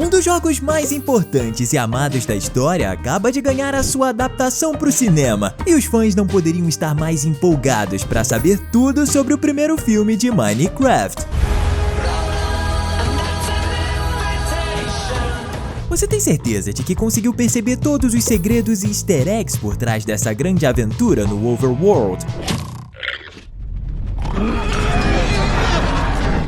Um dos jogos mais importantes e amados da história acaba de ganhar a sua adaptação para o cinema, e os fãs não poderiam estar mais empolgados para saber tudo sobre o primeiro filme de Minecraft. Você tem certeza de que conseguiu perceber todos os segredos e easter eggs por trás dessa grande aventura no Overworld?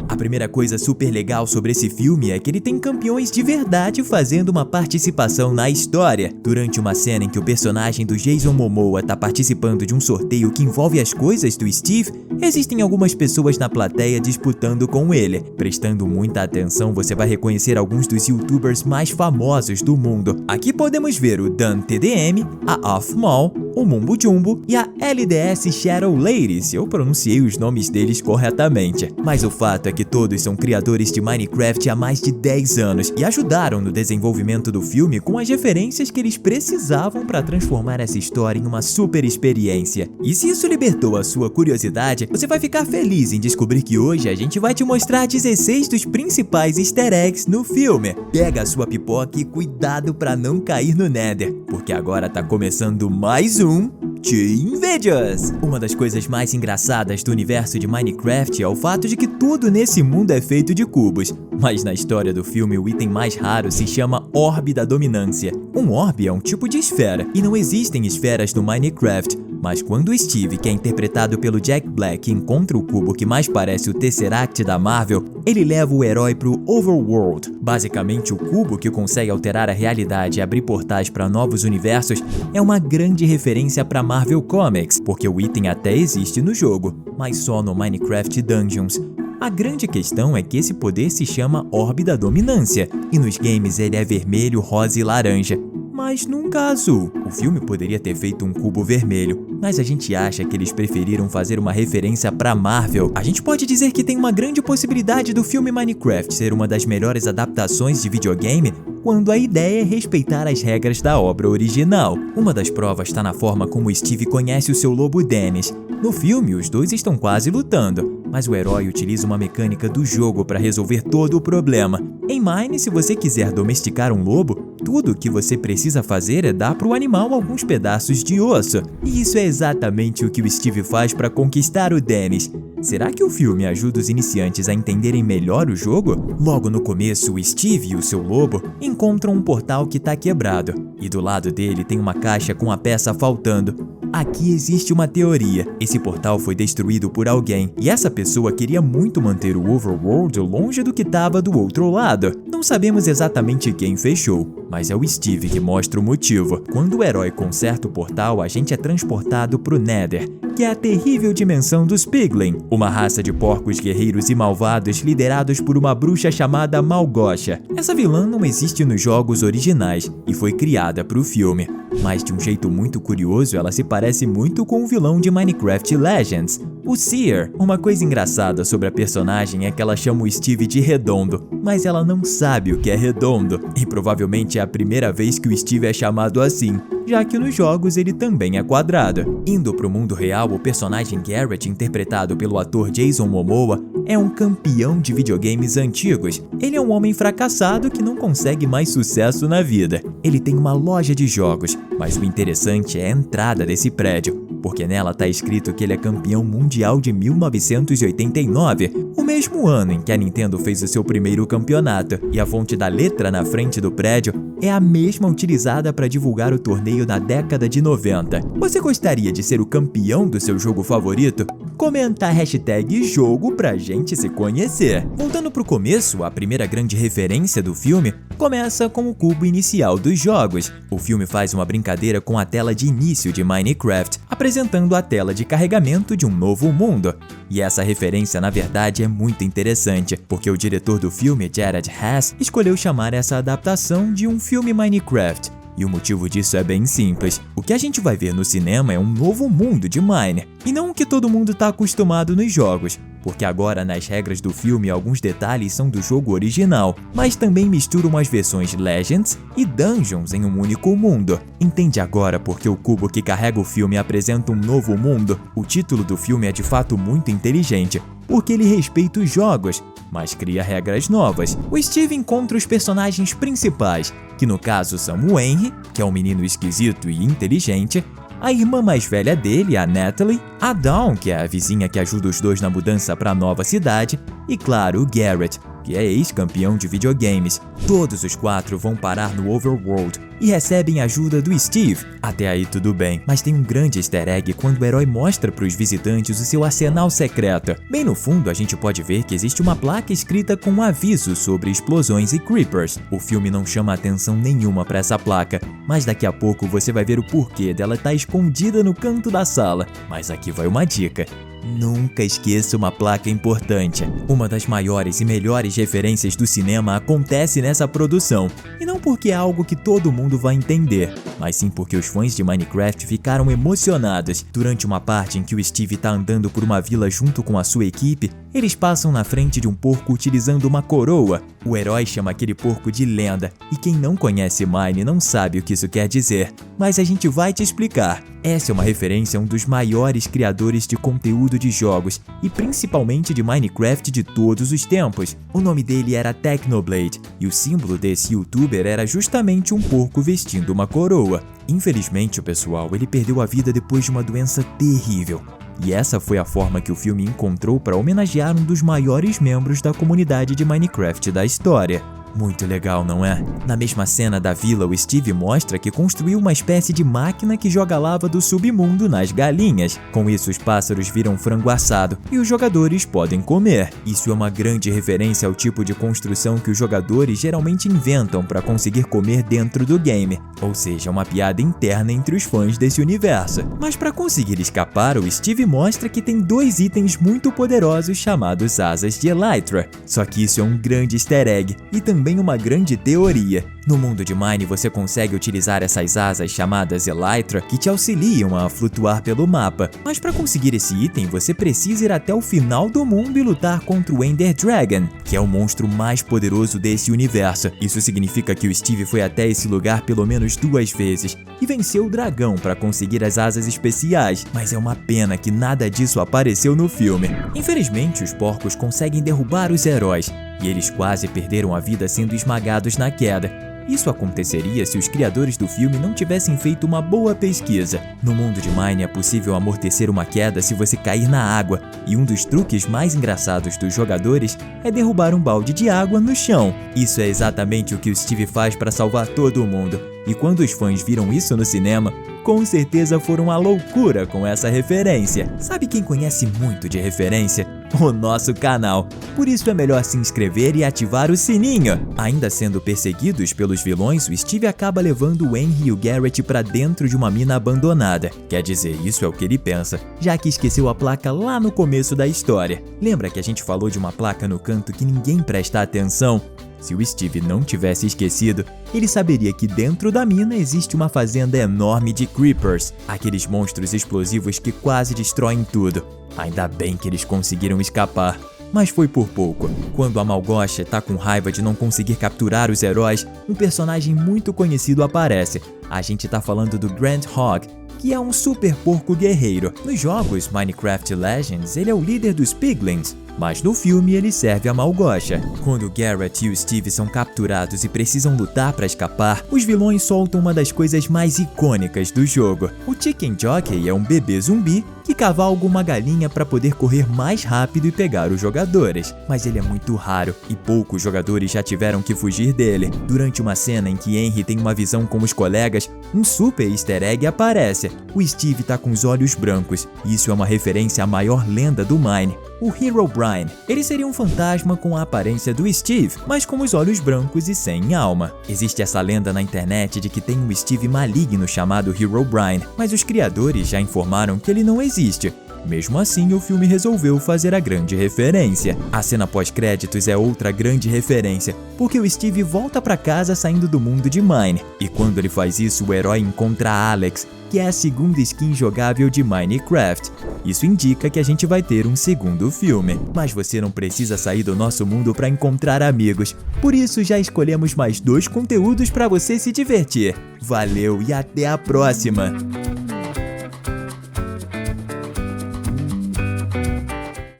A primeira coisa super legal sobre esse filme é que ele tem campeões de verdade fazendo uma participação na história. Durante uma cena em que o personagem do Jason Momoa tá participando de um sorteio que envolve as coisas do Steve, existem algumas pessoas na plateia disputando com ele. Prestando muita atenção, você vai reconhecer alguns dos youtubers mais famosos do mundo. Aqui podemos ver o Dan TDM, a Offmall, o Mumbo Jumbo e a LDS Shadow Lady, se eu pronunciei os nomes deles corretamente. Mas o fato é que todos são criadores de Minecraft há mais de 10 anos e ajudaram no desenvolvimento do filme com as referências que eles precisavam para transformar essa história em uma super experiência. E se isso libertou a sua curiosidade, você vai ficar feliz em descobrir que hoje a gente vai te mostrar 16 dos principais easter eggs no filme. Pega a sua pipoca e cuidado para não cair no Nether, porque agora tá começando mais um Team Videos! Uma das coisas mais engraçadas do universo de Minecraft é o fato de que tudo nesse mundo é feito de cubos, mas na história do filme o item mais raro se chama Orbe da Dominância. Um orbe é um tipo de esfera, e não existem esferas no Minecraft, mas quando o Steve, que é interpretado pelo Jack Black, encontra o cubo que mais parece o Tesseract da Marvel, ele leva o herói pro Overworld. Basicamente, o cubo que consegue alterar a realidade e abrir portais para novos universos é uma grande referência para Marvel Comics, porque o item até existe no jogo, mas só no Minecraft Dungeons. A grande questão é que esse poder se chama Orbe da Dominância, e nos games ele é vermelho, rosa e laranja, mas nunca azul. O filme poderia ter feito um cubo vermelho, mas a gente acha que eles preferiram fazer uma referência pra Marvel. A gente pode dizer que tem uma grande possibilidade do filme Minecraft ser uma das melhores adaptações de videogame quando a ideia é respeitar as regras da obra original. Uma das provas está na forma como Steve conhece o seu lobo Dennis. No filme, os dois estão quase lutando, mas o herói utiliza uma mecânica do jogo para resolver todo o problema. Em Mine, se você quiser domesticar um lobo, tudo o que você precisa fazer é dar para o animal alguns pedaços de osso. E isso é exatamente o que o Steve faz para conquistar o Dennis. Será que o filme ajuda os iniciantes a entenderem melhor o jogo? Logo no começo, o Steve e o seu lobo encontram um portal que está quebrado, e do lado dele tem uma caixa com a peça faltando. Aqui existe uma teoria. Esse portal foi destruído por alguém, e essa pessoa queria muito manter o Overworld longe do que estava do outro lado. Não sabemos exatamente quem fechou, mas é o Steve que mostra o motivo. Quando o herói conserta o portal, a gente é transportado pro Nether, que é a terrível dimensão dos Piglin, uma raça de porcos guerreiros e malvados liderados por uma bruxa chamada Malgosha. Essa vilã não existe nos jogos originais e foi criada para o filme, mas de um jeito muito curioso ela se parece muito com o vilão de Minecraft Legends, o Seer. Uma coisa engraçada sobre a personagem é que ela chama o Steve de redondo, mas ela não sabe o que é redondo, e provavelmente é a primeira vez que o Steve é chamado assim, já que nos jogos ele também é quadrado. Indo pro mundo real, o personagem Garrett, interpretado pelo ator Jason Momoa, é um campeão de videogames antigos. Ele é um homem fracassado que não consegue mais sucesso na vida. Ele tem uma loja de jogos, mas o interessante é a entrada desse prédio, porque nela tá escrito que ele é campeão mundial de 1989, o mesmo ano em que a Nintendo fez o seu primeiro campeonato, e a fonte da letra na frente do prédio é a mesma utilizada para divulgar o torneio na década de 90. Você gostaria de ser o campeão do seu jogo favorito? Comenta a hashtag jogo pra gente se conhecer. Voltando pro começo, a primeira grande referência do filme começa com o cubo inicial dos jogos. O filme faz uma brincadeira com a tela de início de Minecraft, apresentando a tela de carregamento de um novo mundo. E essa referência, na verdade, é muito interessante, porque o diretor do filme, Jared Hess, escolheu chamar essa adaptação de um filme Minecraft. E o motivo disso é bem simples. O que a gente vai ver no cinema é um novo mundo de Mine, e não o que todo mundo está acostumado nos jogos, porque agora nas regras do filme alguns detalhes são do jogo original, mas também misturam as versões Legends e Dungeons em um único mundo. Entende agora porque o cubo que carrega o filme apresenta um novo mundo? O título do filme é de fato muito inteligente, porque ele respeita os jogos. mas cria regras novas. O Steve encontra os personagens principais, que no caso são o Henry, que é um menino esquisito e inteligente, a irmã mais velha dele, a Natalie, a Dawn, que é a vizinha que ajuda os dois na mudança para a nova cidade, e claro, o Garrett, que é ex-campeão de videogames. Todos os 4 vão parar no Overworld e recebem ajuda do Steve. Até aí tudo bem, mas tem um grande easter egg quando o herói mostra para os visitantes o seu arsenal secreto. Bem no fundo a gente pode ver que existe uma placa escrita com um aviso sobre explosões e creepers. O filme não chama atenção nenhuma para essa placa, mas daqui a pouco você vai ver o porquê dela estar escondida no canto da sala. Mas aqui vai uma dica. Nunca esqueça uma placa importante. Uma das maiores e melhores referências do cinema acontece nessa produção. E não porque é algo que todo mundo vai entender, mas sim porque os fãs de Minecraft ficaram emocionados. Durante uma parte em que o Steve está andando por uma vila junto com a sua equipe, eles passam na frente de um porco utilizando uma coroa. O herói chama aquele porco de Lenda, e quem não conhece Mine não sabe o que isso quer dizer. Mas a gente vai te explicar. Essa é uma referência a um dos maiores criadores de conteúdo de jogos, e principalmente de Minecraft de todos os tempos. O nome dele era Technoblade, e o símbolo desse youtuber era justamente um porco vestindo uma coroa. Infelizmente, pessoal, ele perdeu a vida depois de uma doença terrível. E essa foi a forma que o filme encontrou para homenagear um dos maiores membros da comunidade de Minecraft da história. Muito legal, não é? Na mesma cena da vila, o Steve mostra que construiu uma espécie de máquina que joga lava do submundo nas galinhas. Com isso, os pássaros viram frango assado e os jogadores podem comer. Isso é uma grande referência ao tipo de construção que os jogadores geralmente inventam para conseguir comer dentro do game, ou seja, uma piada interna entre os fãs desse universo. Mas para conseguir escapar, o Steve mostra que tem 2 itens muito poderosos chamados asas de Elytra. Só que isso é um grande easter egg e também uma grande teoria. No mundo de Mine você consegue utilizar essas asas chamadas Elytra que te auxiliam a flutuar pelo mapa, mas para conseguir esse item você precisa ir até o final do mundo e lutar contra o Ender Dragon, que é o monstro mais poderoso desse universo. Isso significa que o Steve foi até esse lugar pelo menos 2 vezes e venceu o dragão para conseguir as asas especiais, mas é uma pena que nada disso apareceu no filme. Infelizmente, os porcos conseguem derrubar os heróis, e eles quase perderam a vida sendo esmagados na queda. Isso aconteceria se os criadores do filme não tivessem feito uma boa pesquisa. No mundo de Mine é possível amortecer uma queda se você cair na água, e um dos truques mais engraçados dos jogadores é derrubar um balde de água no chão. Isso é exatamente o que o Steve faz para salvar todo mundo. E quando os fãs viram isso no cinema, com certeza foram à loucura com essa referência. Sabe quem conhece muito de referência? O nosso canal. Por isso é melhor se inscrever e ativar o sininho. Ainda sendo perseguidos pelos vilões, o Steve acaba levando o Henry e o Garrett para dentro de uma mina abandonada. Quer dizer, isso é o que ele pensa, já que esqueceu a placa lá no começo da história. Lembra que a gente falou de uma placa no canto que ninguém presta atenção? Se o Steve não tivesse esquecido, ele saberia que dentro da mina existe uma fazenda enorme de creepers, aqueles monstros explosivos que quase destroem tudo. Ainda bem que eles conseguiram escapar. Mas foi por pouco. Quando a Malgosha tá com raiva de não conseguir capturar os heróis, um personagem muito conhecido aparece. A gente tá falando do Grand Hog, que é um super porco guerreiro. Nos jogos Minecraft Legends, ele é o líder dos Piglins, mas no filme ele serve a Malgosha. Quando o Garrett e o Steve são capturados e precisam lutar para escapar, os vilões soltam uma das coisas mais icônicas do jogo. O Chicken Jockey é um bebê zumbi que cavalga uma galinha para poder correr mais rápido e pegar os jogadores. Mas ele é muito raro e poucos jogadores já tiveram que fugir dele. Durante uma cena em que Henry tem uma visão com os colegas, um super easter egg aparece. O Steve tá com os olhos brancos. Isso é uma referência à maior lenda do Mine, o Herobrine. Ele seria um fantasma com a aparência do Steve, mas com os olhos brancos e sem alma. Existe essa lenda na internet de que tem um Steve maligno chamado Herobrine, mas os criadores já informaram que ele não existe. Mesmo assim, o filme resolveu fazer a grande referência. A cena pós-créditos é outra grande referência, porque o Steve volta para casa saindo do mundo de Mine. E quando ele faz isso, o herói encontra a Alex, que é a segunda skin jogável de Minecraft. Isso indica que a gente vai ter um segundo filme. Mas você não precisa sair do nosso mundo para encontrar amigos. Por isso já escolhemos mais 2 conteúdos para você se divertir. Valeu e até a próxima!